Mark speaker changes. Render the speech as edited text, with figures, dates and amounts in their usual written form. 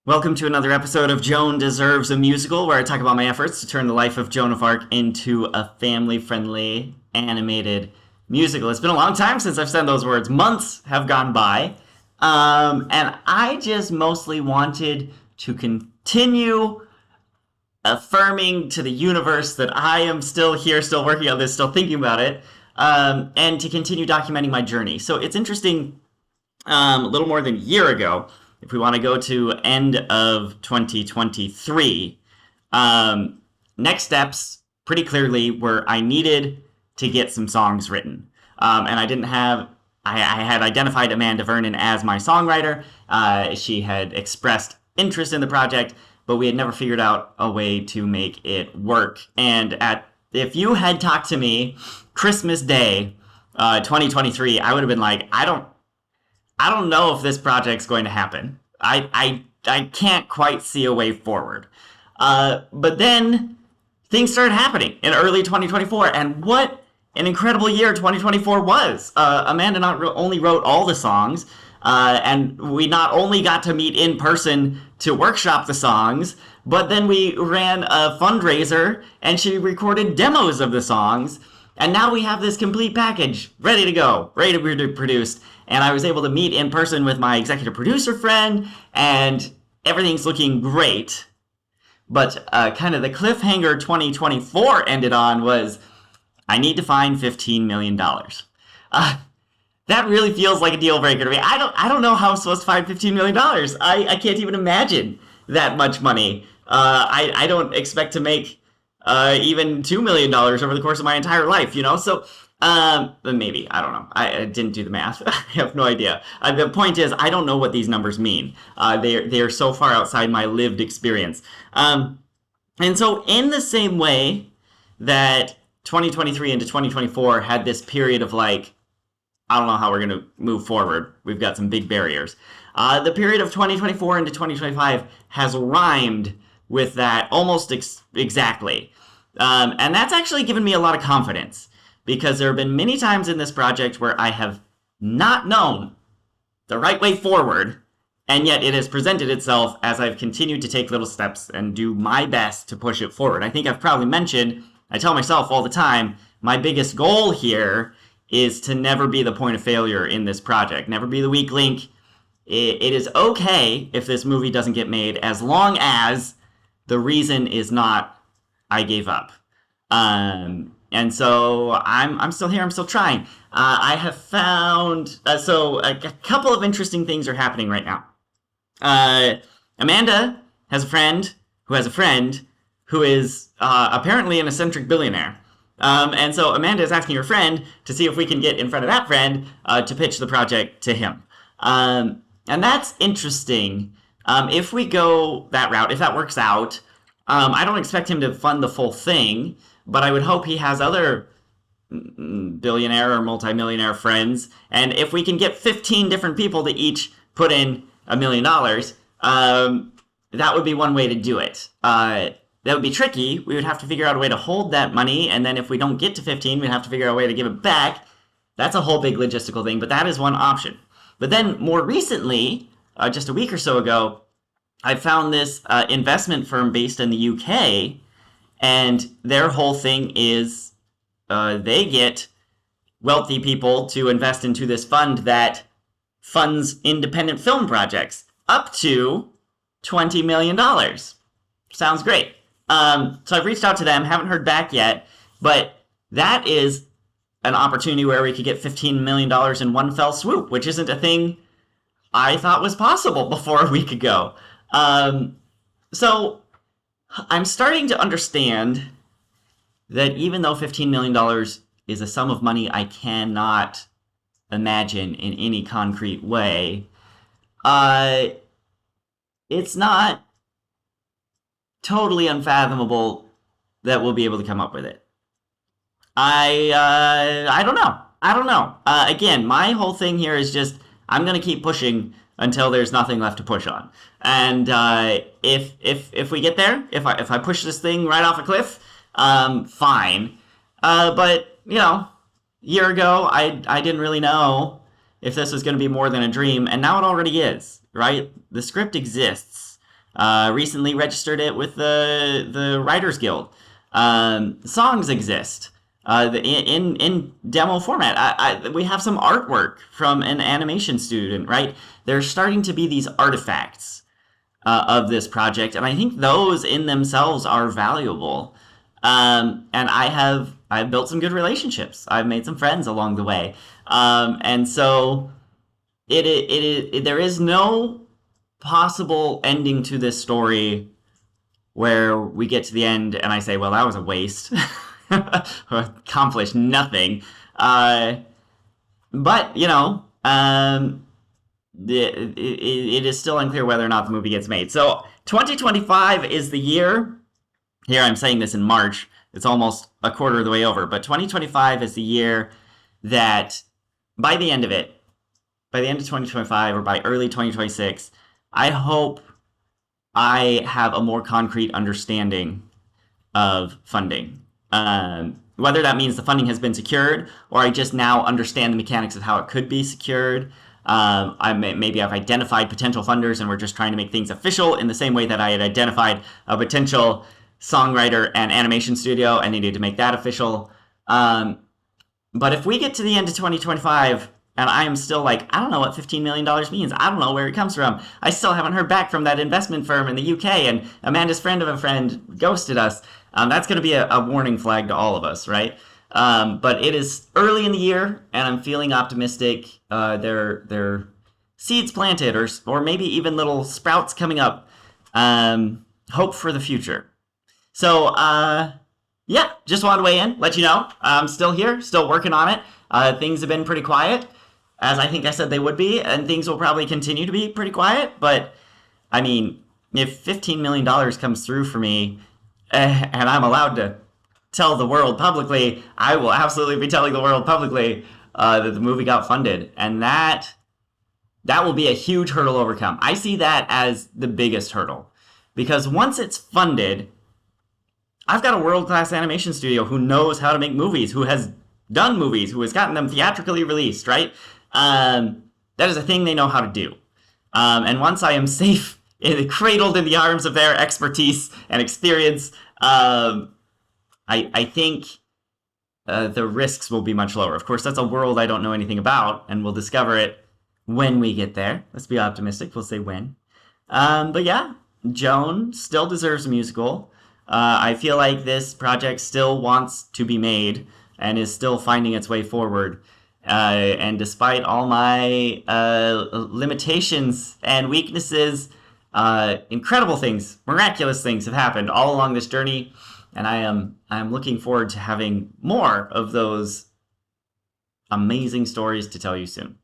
Speaker 1: Welcome to another episode of Joan Deserves, a musical, where I talk about my efforts to turn the life of Joan of Arc into a family-friendly animated musical. It's been a long time since I've said those words. Months have gone by, and I just mostly wanted to continue affirming to the universe that I am still here, still working on this, still thinking about it, and to continue documenting my journey. So it's interesting, a little more than a year ago, if we want to go to end of 2023, next steps pretty clearly were I needed to get some songs written. And I didn't have, I had identified Amanda Vernon as my songwriter. She had expressed interest in the project, but we had never figured out a way to make it work. And if you had talked to me Christmas Day, 2023, I would have been like, I don't know if this project's going to happen. I can't quite see a way forward. But then things started happening in early 2024, and what an incredible year 2024 was. Amanda not only wrote all the songs, and we not only got to meet in person to workshop the songs, but then we ran a fundraiser, and she recorded demos of the songs. And now we have this complete package ready to go, ready to be produced. And I was able to meet in person with my executive producer friend, and everything's looking great. But kind of the cliffhanger 2024 ended on was, I need to find $15 million. That really feels like a deal breaker to me. I don't know how I'm supposed to find $15 million. I can't even imagine that much money. I don't expect to make even $2 million over the course of my entire life, you know? So, maybe, I don't know. I didn't do the math. I have no idea. The point is, I don't know what these numbers mean. They're so far outside my lived experience. And so in the same way that 2023 into 2024 had this period of like, I don't know how we're going to move forward. We've got some big barriers. The period of 2024 into 2025 has rhymed with that almost exactly. And that's actually given me a lot of confidence, because there have been many times in this project where I have not known the right way forward, and yet it has presented itself as I've continued to take little steps and do my best to push it forward. I think I've probably mentioned, I tell myself all the time, my biggest goal here is to never be the point of failure in this project, never be the weak link. It is okay if this movie doesn't get made, as long as the reason is not I gave up. And so I'm still here. I'm still trying. I have found so a couple of interesting things are happening right now. Amanda has a friend who has a friend who is apparently an eccentric billionaire. And so Amanda is asking her friend to see if we can get in front of that friend to pitch the project to him. And that's interesting. If we go that route, if that works out, I don't expect him to fund the full thing, but I would hope he has other billionaire or multimillionaire friends. And if we can get 15 different people to each put in $1 million, that would be one way to do it. That would be tricky. We would have to figure out a way to hold that money. And then if we don't get to 15, we'd have to figure out a way to give it back. That's a whole big logistical thing, but that is one option. But then more recently, just a week or so ago, I found this investment firm based in the UK, and their whole thing is they get wealthy people to invest into this fund that funds independent film projects up to $20 million. Sounds great. So I've reached out to them, haven't heard back yet, but that is an opportunity where we could get $15 million in one fell swoop, which isn't a thing I thought was possible before a week ago. So I'm starting to understand that even though $15 million is a sum of money I cannot imagine in any concrete way, it's not totally unfathomable that we'll be able to come up with it. I don't know. Again, my whole thing here is just, I'm going to keep pushing until there's nothing left to push on. And if we get there, if I push this thing right off a cliff, fine. But, you know, a year ago, I didn't really know if this was going to be more than a dream, and now it already is, right? The script exists. Recently registered it with the Writers Guild. Songs exist in demo format. We have some artwork from an animation student, right? There's starting to be these artifacts of this project, and I think those in themselves are valuable. And I've built some good relationships. I've made some friends along the way, and so there is no possible ending to this story where we get to the end and I say, well, that was a waste. Accomplished nothing. But, it is still unclear whether or not the movie gets made. So 2025 is the year. Here I'm saying this in March. It's almost a quarter of the way over. But 2025 is the year that by the end of it, by the end of 2025 or by early 2026, I hope I have a more concrete understanding of funding. Whether that means the funding has been secured or I just now understand the mechanics of how it could be secured. Maybe I've identified potential funders and we're just trying to make things official in the same way that I had identified a potential songwriter and animation studio and needed to make that official. But if we get to the end of 2025 and I am still like, I don't know what $15 million means. I don't know where it comes from. I still haven't heard back from that investment firm in the UK, and Amanda's friend of a friend ghosted us. That's going to be a warning flag to all of us, right? But it is early in the year, and I'm feeling optimistic. They're seeds planted, or maybe even little sprouts coming up. Hope for the future. So, yeah, just wanted to weigh in, let you know. I'm still here, still working on it. Things have been pretty quiet, as I think I said they would be, and things will probably continue to be pretty quiet. But, I mean, if $15 million comes through for me, and I'm allowed to tell the world publicly, I will absolutely be telling the world publicly that the movie got funded. And that will be a huge hurdle to overcome. I see that as the biggest hurdle. Because once it's funded, I've got a world-class animation studio who knows how to make movies, who has done movies, who has gotten them theatrically released, right? That is a thing they know how to do. And once I am safe, cradled in the arms of their expertise and experience, I think the risks will be much lower. Of course, that's a world I don't know anything about, and we'll discover it when we get there. Let's be optimistic. We'll say when. But yeah, Joan still deserves a musical. I feel like this project still wants to be made and is still finding its way forward. And despite all my limitations and weaknesses, incredible things, miraculous things have happened all along this journey. And I am looking forward to having more of those amazing stories to tell you soon.